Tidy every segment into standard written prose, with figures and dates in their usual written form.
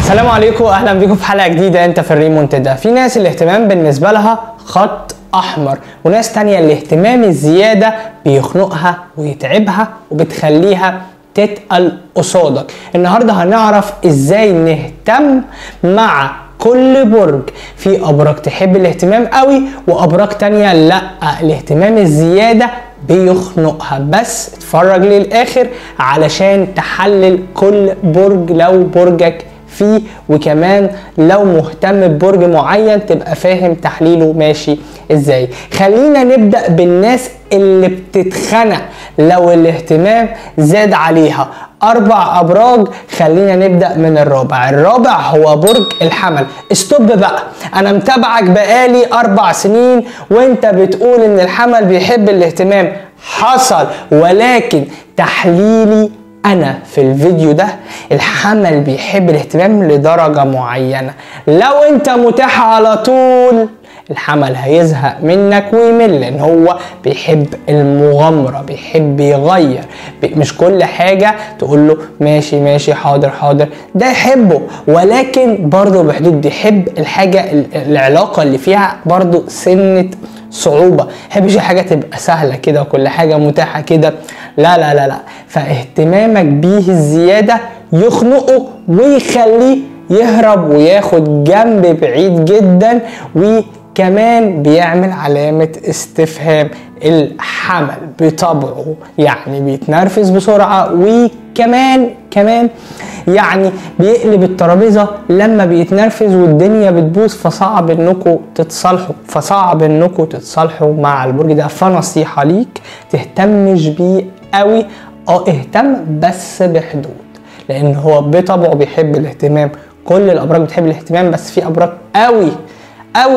السلام عليكم، اهلا بيكم في حلقه جديده. انت في الريمونتادا. في ناس الاهتمام بالنسبه لها خط احمر، وناس تانية الاهتمام الزياده بيخنقها ويتعبها وبتخليها تتقل قصادك. النهارده هنعرف ازاي نهتم مع كل برج. في ابراج تحب الاهتمام قوي وابراج تانية لا، الاهتمام الزياده بيخنقها. بس اتفرج للاخر علشان تحلل كل برج لو برجك فيه، وكمان لو مهتم ببرج معين تبقى فاهم تحليله ماشي ازاي. خلينا نبدأ بالناس اللي بتتخنق لو الاهتمام زاد عليها. 4 ابراج. خلينا نبدأ من الرابع هو برج الحمل. استوب بقى، انا متابعك بقالي 4 سنين وانت بتقول ان الحمل بيحب الاهتمام. حصل، ولكن تحليلي انا في الفيديو ده الحمل بيحب الاهتمام لدرجة معينة. لو انت متاح على طول الحمل هيزهق منك ويمل، لان هو بيحب المغامرة، بيحب يغير. مش كل حاجة تقول له ماشي ماشي حاضر حاضر، ده يحبه، ولكن برضه بحدود. بيحب الحاجة العلاقة اللي فيها برضه سنة صعوبة. محبش الحاجة تبقى سهلة كده وكل حاجة متاحة كده، لا لا لا لا. فاهتمامك بيه الزيادة يخنقه ويخليه يهرب وياخد جنب بعيد جدا، وكمان بيعمل علامة استفهام. الحمل بطبعه يعني بيتنرفز بسرعة، وكمان يعني بيقلب الترابيزة لما بيتنرفز والدنيا بتبوظ. فصعب انكم تتصالحوا مع البرج ده. فنصيحة ليك تهتمش بيه قوي، اهتم بس بحدود، لان هو بطبعه بيحب الاهتمام. كل الابراج بتحب الاهتمام، بس في ابراج قوي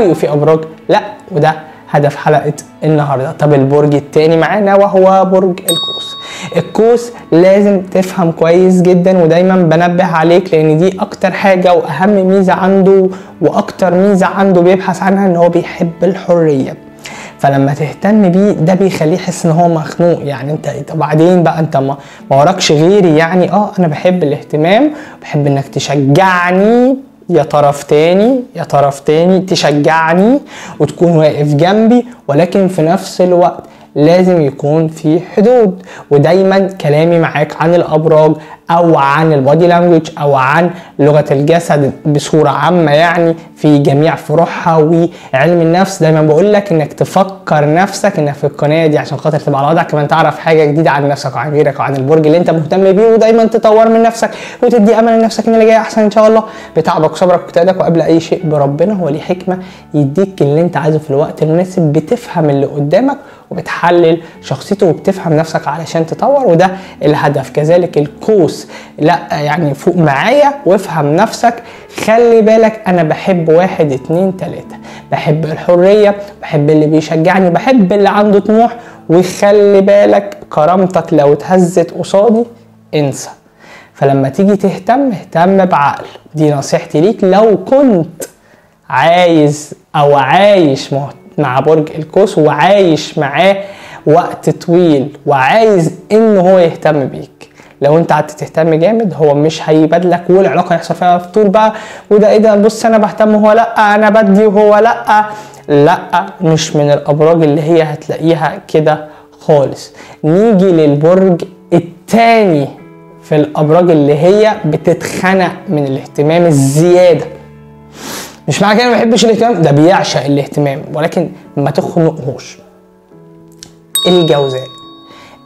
وفي ابراج لا، وده هدف حلقة النهاردة. طب البرج التاني معانا وهو برج القوس. القوس لازم تفهم كويس جدا، ودايما بنبه عليك لان دي اكتر حاجة واهم ميزة عنده، واكتر ميزة عنده بيبحث عنها ان هو بيحب الحرية. فلما تهتم بيه ده بيخليه يحس ان هو مخنوق. يعني انت بعدين بقى انت ما وراكش غيري، يعني انا بحب الاهتمام، بحب انك تشجعني يا طرف تاني تشجعني وتكون واقف جنبي، ولكن في نفس الوقت لازم يكون في حدود. ودايما كلامي معاك عن الابراج او عن البودي لانجويج او عن لغة الجسد بصورة عامة، يعني في جميع فروعها وعلم النفس، دايما بقول لك انك تفكر نفسك انك في القناة دي عشان خاطر تبقى على وضعك، كمان تعرف حاجة جديدة عن نفسك وعن غيرك وعن البرج اللي انت مهتم بيه، ودايما تطور من نفسك وتدي امل لنفسك ان اللي جاي احسن ان شاء الله. بتعبك وصبرك واجتهادك، وقبل اي شيء بربنا هو ليه حكمة يديك اللي انت عايزه في الوقت المناسب. بتفهم اللي قدامك وبتحلل شخصيته وبتفهم نفسك علشان تطور، وده الهدف. كذلك القوس، لا يعني فوق معايا وافهم نفسك. خلي بالك انا بحب 1 2 3، بحب الحرية، بحب اللي بيشجعني، بحب اللي عنده طموح. وخلي بالك كرامتك لو اتهزت قصادي انسى. فلما تيجي تهتم اهتم بعقل. دي نصيحتي ليك لو كنت عايز او عايش مع برج القوس وعايش معاه وقت طويل وعايز ان هو يهتم بيك. لو انت قعدت تهتم جامد هو مش هيبادلك، والعلاقه هيحصل فيها فتور بقى، وده ايه ده، بص انا بهتم وهو لا، انا بدي وهو لا. مش من الابراج اللي هي هتلاقيها كده خالص. نيجي للبرج التاني في الابراج اللي هي بتتخنق من الاهتمام الزياده. مش معنى كده ما بيحبش الاهتمام، ده بيعشق الاهتمام، ولكن ما تخنقهوش.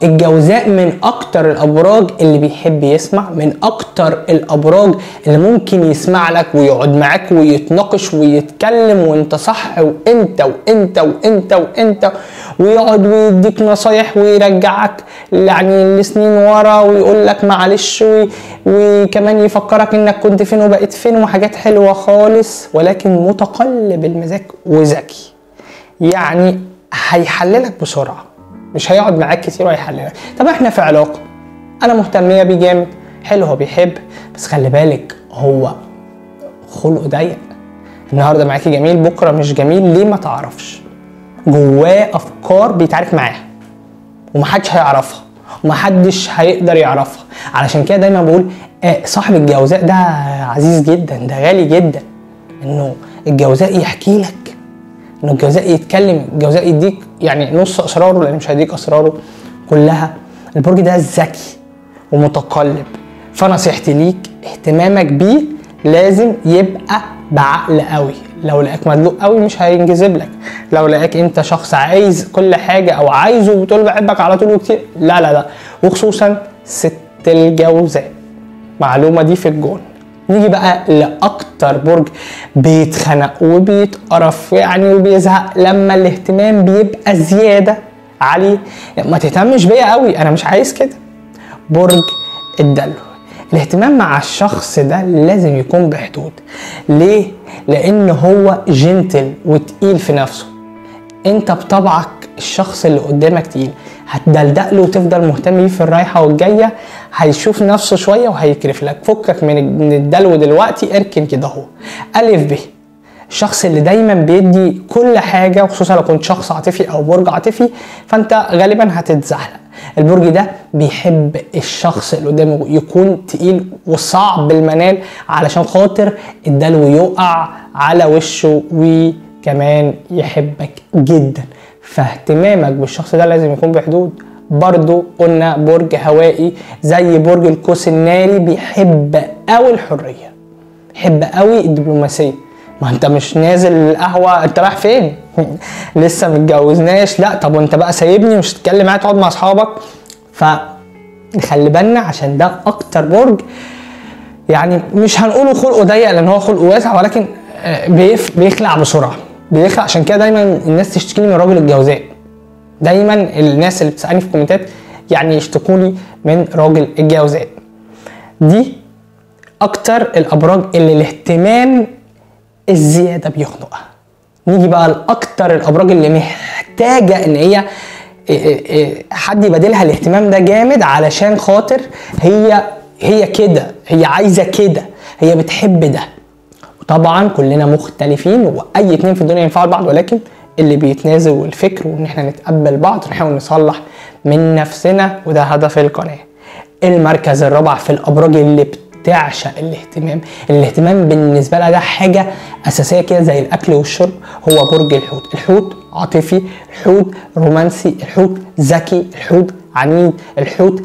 الجوزاء من اكتر الابراج اللي بيحب يسمع، من اكتر الابراج اللي ممكن يسمع لك ويقعد معاك ويتناقش ويتكلم وانت صح وانت ويقعد ويديك نصايح ويرجعك يعني لسنين ورا ويقول لك معلش، وكمان يفكرك انك كنت فين وبقيت فين وحاجات حلوة خالص، ولكن متقلب المزاج وذكي. يعني هيحللك بسرعة، مش هيقعد معاك كتير وهيحللك. طب احنا في علاقة، انا مهتمية بيه جامد، حلو هو بيحب، بس خلي بالك هو خلقه ضيق. النهارده معاكي جميل، بكره مش جميل، ليه ما تعرفش. جواه افكار بيتعارك معاها ومحدش هيعرفها، ومحدش هيقدر يعرفها. علشان كده دايما بقول صاحب الجوزاء ده عزيز جدا، ده غالي جدا، انه الجوزاء يحكي لك، انه الجوزاء يتكلم، الجوزاء يديك يعني نص اسراره لان مش هيديك اسراره كلها. البرج ده ذكي ومتقلب، فنصيحتي ليك اهتمامك بيه لازم يبقى بعقل قوي. لو لقاك مدلوق قوي مش هينجذب لك، لو لقاك انت شخص عايز كل حاجه او عايزه وبتقول بحبك على طول وكتير، لا لا لا. وخصوصا ست الجوزاء، معلومه دي في الجون. نيجي بقى لاكتر برج بيتخنق وبيتقرف يعني وبيزهق لما الاهتمام بيبقى زياده عليه. ما تهتمش بيا قوي، انا مش عايز كده. برج الدلو. الاهتمام مع الشخص ده لازم يكون بحدود. ليه؟ لان هو جنتل وتقيل في نفسه. انت بطبعك الشخص اللي قدامك تقيل، هتدلدق له وتفضل مهتم بيه في الرايحه والجايه، هيشوف نفسه شويه وهيكرف لك. فكك من الدلو دلوقتي، اركن كده اهو. الف ب، الشخص اللي دايما بيدي كل حاجه، وخصوصا لو كنت شخص عاطفي او برج عاطفي فانت غالبا هتتزحلق. البرج ده بيحب الشخص اللي قدامه يكون تقيل وصعب المنال علشان خاطر الدلو يقع على وشه وكمان يحبك جدا. فاهتمامك بالشخص ده لازم يكون بحدود. برضو قلنا برج هوائي زي برج القوس الناري بيحب قوي الحريه، يحب قوي الدبلوماسيه. ما انت مش نازل القهوه، انت رايح فين؟ لسه متجوزناش؟ لا. طب وانت بقى سايبني مش تتكلم معايا تقعد مع اصحابك؟ فنخلي بالنا عشان ده اكتر برج يعني مش هنقوله خلقه ضيق لان هو خلقه واسع، ولكن بيخلع بسرعه، بيخلع. عشان كده دايما الناس تشتكي من راجل الجوزاء. دايما الناس اللي بتسالني في الكومنتات يعني يشتكوني من راجل الجوزاء. دي اكتر الابراج اللي الاهتمام الزياده بيخنقها. نيجي بقى لاكتر الابراج اللي محتاجه ان هي حد يبادلها الاهتمام ده جامد، علشان خاطر هي كده، هي عايزه كده، هي بتحب ده. وطبعا كلنا مختلفين واي اتنين في الدنيا ينفعوا بعض، ولكن اللي بيتنازل الفكر وان احنا نتقبل بعض ونحاول نصلح من نفسنا، وده هدف القناه. المركز الرابع في الابراج اللي بتعشق الاهتمام. الاهتمام بالنسبه لها ده حاجه اساسيه كده زي الاكل والشرب، هو برج الحوت. الحوت عاطفي، الحوت رومانسي، الحوت ذكي، الحوت عنيد، الحوت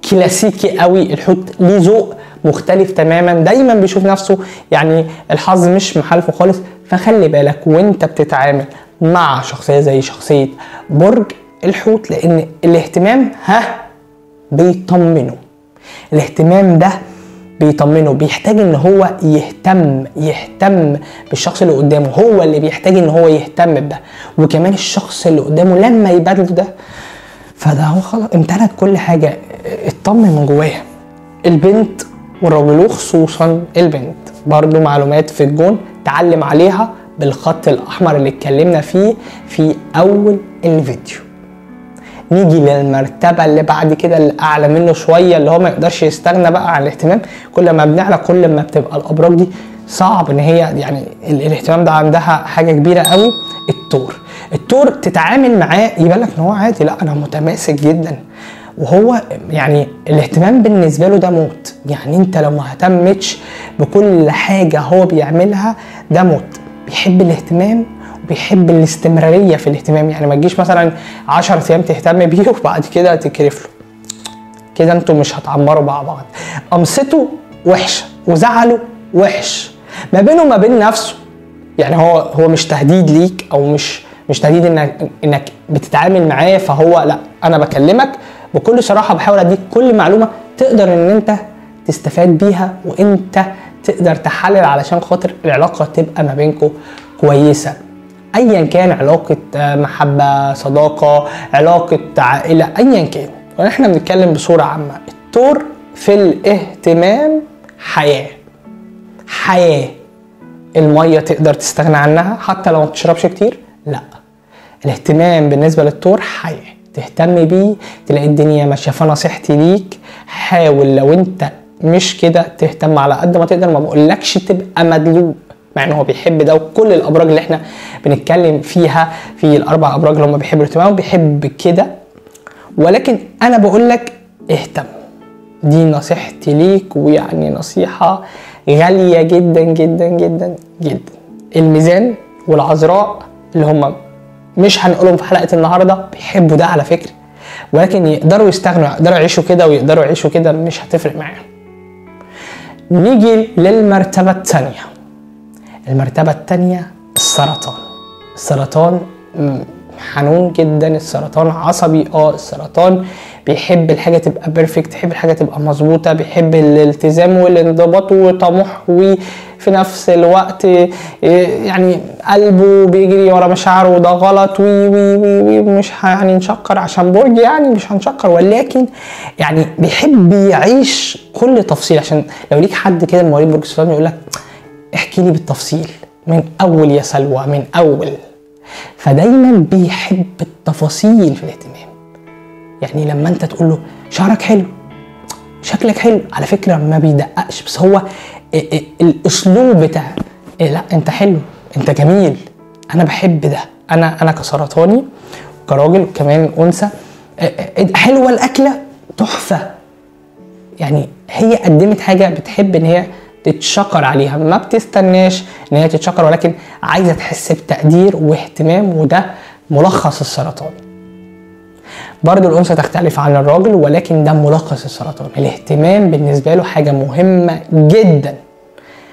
كلاسيكي قوي، الحوت ليه ذوق مختلف تماما، دايما بيشوف نفسه يعني الحظ مش محالفه خالص. فخلي بالك وانت بتتعامل مع شخصيه زي شخصيه برج الحوت، لان الاهتمام بيطمنه. الاهتمام ده بيطمنه، بيحتاج ان هو يهتم بالشخص اللي قدامه، هو اللي بيحتاج ان هو يهتم بده، وكمان الشخص اللي قدامه لما يبادله ده فده هو خلاص امتلك كل حاجه، اطمن من جواه. البنت والراجل، وخصوصا البنت برضو معلومات في الجون تعلم عليها بالخط الاحمر اللي اتكلمنا فيه في اول الفيديو. نيجي للمرتبه اللي بعد كده اللي اعلى منه شويه، اللي هو ما يقدرش يستغنى بقى عن الاهتمام. كل ما بنعلى كل ما بتبقى الابراج دي صعب ان هي يعني الاهتمام ده عندها حاجه كبيره قوي. التور تتعامل معاه يبان لك ان هو عادي، لا انا متماسك جدا، وهو يعني الاهتمام بالنسبه له ده موت. يعني انت لو ما اهتمتش بكل حاجه هو بيعملها ده موت. بيحب الاهتمام وبيحب الاستمراريه في الاهتمام. يعني ما تجيش مثلا 10 ايام تهتم بيه وبعد كده تكرف له، كده انتوا مش هتعمروا مع بعض. قمصته وحشه وزعله وحش ما بينه وما بين نفسه. يعني هو مش تهديد ليك او مش تهديد انك بتتعامل معاه، فهو لا، انا بكلمك بكل صراحه، بحاول اديك كل معلومه تقدر ان انت تستفاد بيها وانت تقدر تحلل علشان خاطر العلاقه تبقى ما بينكم كويسه. ايا كان علاقه محبه، صداقه، علاقه عائله، ايا كان، واحنا بنتكلم بصوره عامه. التور في الاهتمام حياه. الميه تقدر تستغنى عنها حتى لو ما بتشربش كتير؟ لا، الاهتمام بالنسبه للتور حياه، تهتم بيه تلاقي الدنيا ماشيه. فنصيحتي ليك حاول لو انت مش كده تهتم على قد ما تقدر. ما بقولكش تبقى مدلوق، مع ان هو بيحب ده، وكل الابراج اللي احنا بنتكلم فيها في الاربع ابراج اللي هم بيحبوا الاهتمام بيحب كده، ولكن انا بقولك اهتم. دي نصيحتي ليك، ويعني نصيحة غالية جدا جدا جدا جدا. الميزان والعذراء اللي هم مش هنقولهم في حلقة النهاردة بيحبوا ده على فكرة، ولكن يقدروا يستغنوا، يقدروا يعيشوا كده ويقدروا يعيشوا كده، مش هتفرق معاهم. نيجي للمرتبة الثانية. المرتبة الثانية السرطان. السرطان حنون جدا، السرطان عصبي، السرطان بيحب الحاجة تبقى بيرفكت، بيحب الحاجة تبقى مظبوطة، بيحب الالتزام والانضباط وطموح، وفي نفس الوقت يعني قلبه بيجري ورا مشاعره، وده غلط. وي مش يعني نشكر عشان برج، يعني مش هنشكر، ولكن يعني بيحب يعيش كل تفصيل. عشان لو ليك حد كده مواليد برج السرطان يقول لك احكي لي بالتفصيل من اول يا سلوى، من اول. فدايما بيحب التفاصيل في الاهتمام. يعني لما انت تقول له شعرك حلو، شكلك حلو، على فكرة ما بيدققش، بس هو الاسلوب بتاع لا انت حلو، انت جميل، انا بحب ده. انا كسرطاني وكراجل كمان انثى، حلوة الاكلة تحفة. يعني هي قدمت حاجة بتحب ان هي تتشكر عليها، ما بتستناش ان هي تتشكر، ولكن عايزة تحس بتقدير واهتمام، وده ملخص السرطان. برضو الأنثى تختلف عن الراجل، ولكن ده ملخص السرطان. الاهتمام بالنسبة له حاجة مهمة جدا،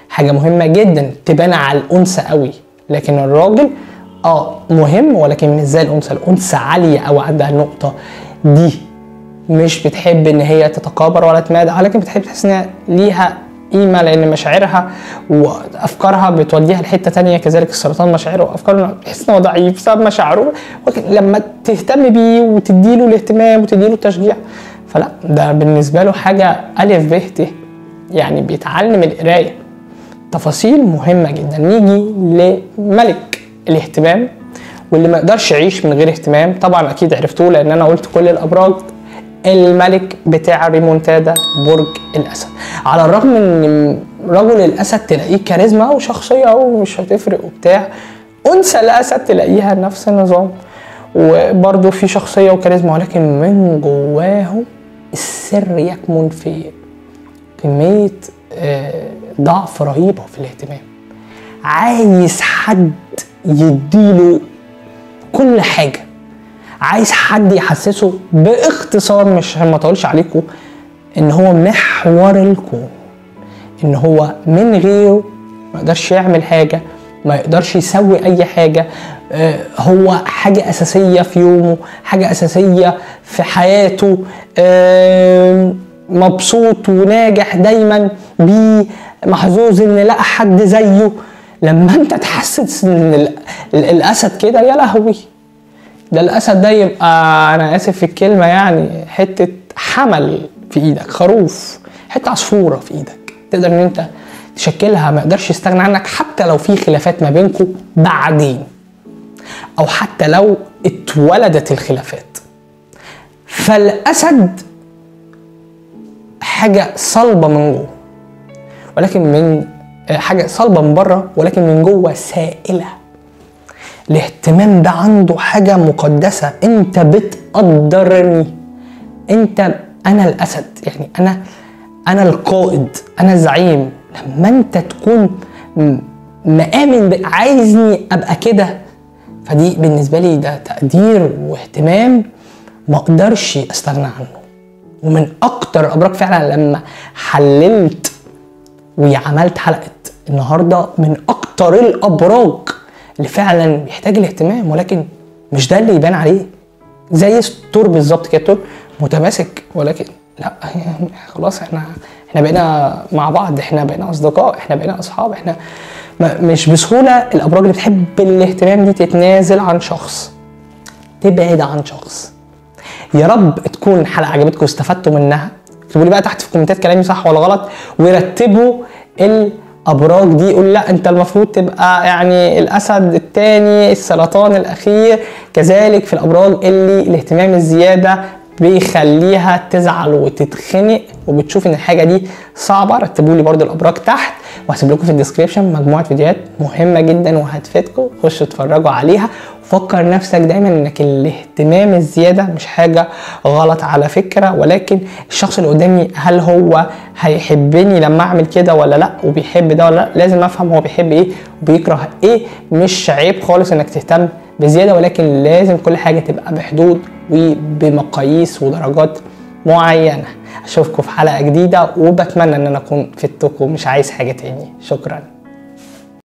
حاجة مهمة جدا تبان على الأنثى قوي. لكن الراجل مهم، ولكن مش زي الأنثى. الأنثى عالية أو عندها النقطة دي، مش بتحب ان هي تتكابر ولا تمادح، ولكن بتحب تحس انها ليها قيمة، لان مشاعرها وافكارها بتوديها لحتة تانية. كذلك السرطان مشاعره وافكاره بتحس انه ضعيف بسبب مشاعره، ولكن لما تهتم بيه وتديله الاهتمام وتديله التشجيع، فلا ده بالنسبة له حاجة ألف ب ت، يعني بيتعلم القراية. تفاصيل مهمة جدا. نيجي لملك الاهتمام، واللي ما يقدرش يعيش من غير اهتمام. طبعا اكيد عرفتوه لان انا قلت كل الابراج. الملك بتاع ريمونتادا برج الاسد. على الرغم ان رجل الاسد تلاقيه كاريزما وشخصيه ومش هتفرق وبتاع، انثى الاسد تلاقيها نفس النظام وبرده في شخصيه وكاريزما، ولكن من جواه السر يكمن في كميه ضعف رهيبه في الاهتمام. عايز حد يديله كل حاجه، عايز حد يحسسه باختصار، مش ما اطولش عليكم، ان هو محور الكون، ان هو من غيره ما يقدرش يعمل حاجه، ما يقدرش يسوي اي حاجه. هو حاجه اساسيه في يومه، حاجه اساسيه في حياته، مبسوط وناجح دايما بيه، محظوظ ان لقى حد زيه. لما انت تحسس ان الاسد كده، يا لهوي، ده الاسد ده يبقى، انا اسف في الكلمه، يعني حته حمل في ايدك، خروف، حته عصفوره في ايدك، تقدر ان انت تشكلها، ما يقدرش يستغنى عنك حتى لو في خلافات ما بينكم بعدين، او حتى لو اتولدت الخلافات. فالاسد حاجه صلبه من جوه، ولكن من حاجه صلبه من بره، ولكن من جوه سائله. الاهتمام ده عنده حاجة مقدسة. انت بتقدرني، انا الاسد، يعني انا القائد، انا الزعيم. لما انت تكون مآمن عايزني ابقى كده، فدي بالنسبة لي ده تقدير واهتمام ما اقدرش استغنى عنه. ومن اكتر الابراج فعلا لما حللت وعملت حلقة النهاردة، من اكتر الابراج اللي فعلا بيحتاج الاهتمام، ولكن مش ده اللي يبان عليه. زي الثور بالظبط كده، الثور متماسك، ولكن لا، خلاص احنا بقينا مع بعض، احنا بقينا اصدقاء، احنا بقينا اصحاب. احنا مش بسهوله الابراج اللي بتحب الاهتمام دي تتنازل عن شخص، تبعد عن شخص. يا رب تكون الحلقه عجبتكم واستفدتوا منها. اكتبوا لي بقى تحت في الكومنتات كلامي صح ولا غلط، ورتبوا الابراج دي. قول لا انت المفروض تبقى يعني الاسد الثاني، السرطان الاخير. كذلك في الابراج اللي الاهتمام الزياده بيخليها تزعل وتتخنق وبتشوف ان الحاجه دي صعبه. رتبوا لي برده الابراج تحت، وهسيب لكم في الديسكريبشن مجموعه فيديوهات مهمه جدا وهتفيدكم، خشوا اتفرجوا عليها. وفكر نفسك دايما انك الاهتمام الزياده مش حاجه غلط على فكره، ولكن الشخص اللي قدامي هل هو هيحبني لما اعمل كده ولا لا، وبيحب ده ولا لا. لازم افهم هو بيحب ايه وبيكره ايه. مش عيب خالص انك تهتم بزياده، ولكن لازم كل حاجه تبقى بحدود وبمقاييس ودرجات معينه. اشوفكم في حلقه جديده، وبتمنى ان انا اكون فدتكم، مش عايز حاجه تاني. شكرا.